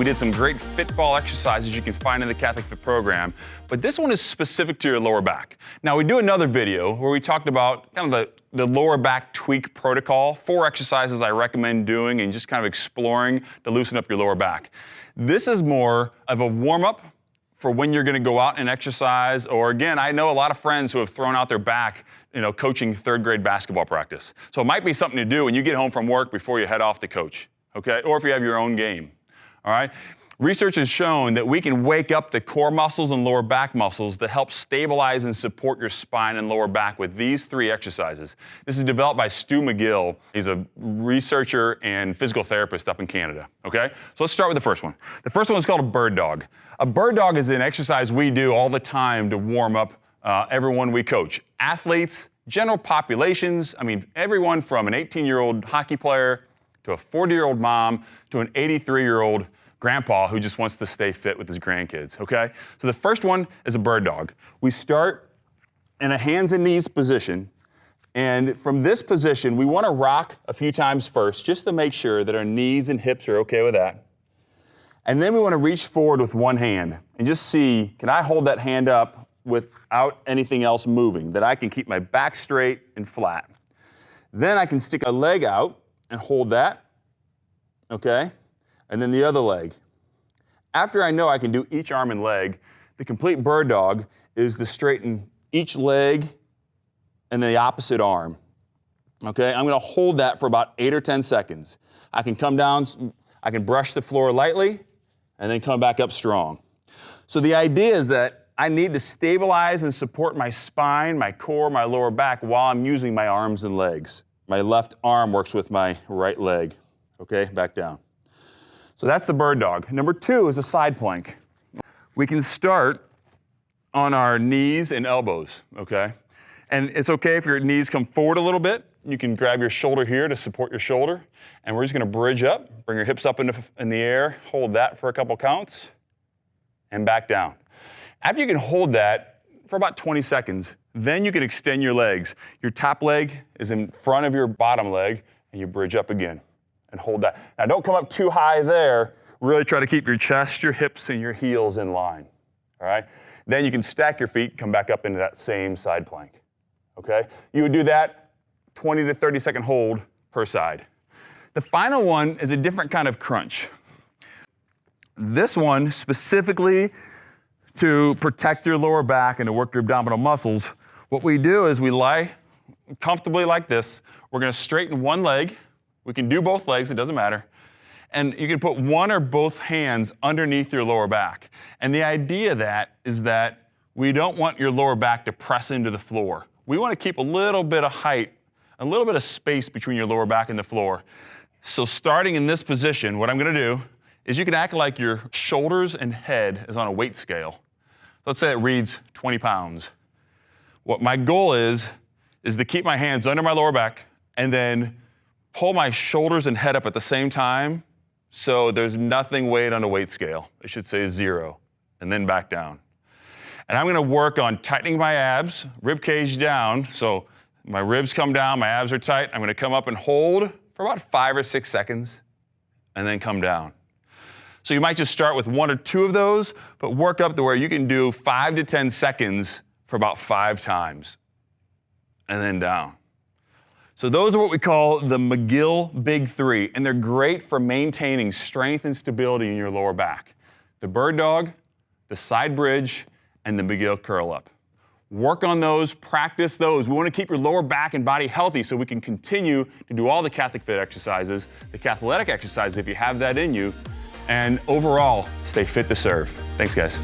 we did some great fit ball exercises you can find in the Catholic Fit program, but this one is specific to your lower back. Now, we do another video where we talked about kind of the lower back tweak protocol, 4 exercises I recommend doing and just kind of exploring to loosen up your lower back. This is more of a warm-up for when you're going to go out and exercise, or again, I know a lot of friends who have thrown out their back, coaching 3rd grade basketball practice. So it might be something to do when you get home from work before you head off to coach, okay? Or if you have your own game, all right? Research has shown that we can wake up the core muscles and lower back muscles to help stabilize and support your spine and lower back with these 3 exercises. This is developed by Stu McGill. He's a researcher and physical therapist up in Canada, okay? So let's start with the first one. The first one is called a bird dog. A bird dog is an exercise we do all the time to warm up everyone we coach. Athletes, general populations, everyone from an 18-year-old hockey player to a 40-year-old mom to an 83-year-old grandpa who just wants to stay fit with his grandkids, okay? So the first one is a bird dog. We start in a hands and knees position, and from this position, we want to rock a few times first just to make sure that our knees and hips are okay with that. And then we want to reach forward with one hand and just see, can I hold that hand up without anything else moving, that I can keep my back straight and flat. Then I can stick a leg out and hold that, okay? And then the other leg. After I know I can do each arm and leg, the complete bird dog is to straighten each leg and the opposite arm. Okay, I'm gonna hold that for about 8 or 10 seconds. I can come down, I can brush the floor lightly, and then come back up strong. So the idea is that I need to stabilize and support my spine, my core, my lower back while I'm using my arms and legs. My left arm works with my right leg. Okay, back down. So that's the bird dog. Number 2 is a side plank. We can start on our knees and elbows, okay? And it's okay if your knees come forward a little bit. You can grab your shoulder here to support your shoulder. And we're just gonna bridge up, bring your hips up in the air, hold that for a couple counts, and back down. After you can hold that for about 20 seconds, then you can extend your legs. Your top leg is in front of your bottom leg, and you bridge up again. And hold that. Now don't come up too high there. Really try to keep your chest, your hips, and your heels in line, all right? Then you can stack your feet, come back up into that same side plank, okay? You would do that 20 to 30 second hold per side. The final one is a different kind of crunch. This one specifically to protect your lower back and to work your abdominal muscles. What we do is we lie comfortably like this. We're gonna straighten one leg. We can do both legs, it doesn't matter. And you can put one or both hands underneath your lower back. And the idea of that is that we don't want your lower back to press into the floor. We want to keep a little bit of height, a little bit of space between your lower back and the floor. So starting in this position, what I'm going to do is you can act like your shoulders and head is on a weight scale. Let's say it reads 20 pounds. What my goal is to keep my hands under my lower back and then pull my shoulders and head up at the same time so there's nothing weighed on a weight scale. It should say 0, and then back down. And I'm gonna work on tightening my abs, rib cage down, so my ribs come down, my abs are tight. I'm gonna come up and hold for about 5 or 6 seconds, and then come down. So you might just start with 1 or 2 of those, but work up to where you can do 5 to 10 seconds for about 5 times, and then down. So those are what we call the McGill Big 3, and they're great for maintaining strength and stability in your lower back. The bird dog, the side bridge, and the McGill curl up. Work on those, practice those. We want to keep your lower back and body healthy so we can continue to do all the Catholic Fit exercises, the Catholic exercises if you have that in you, and overall, stay fit to serve. Thanks, guys.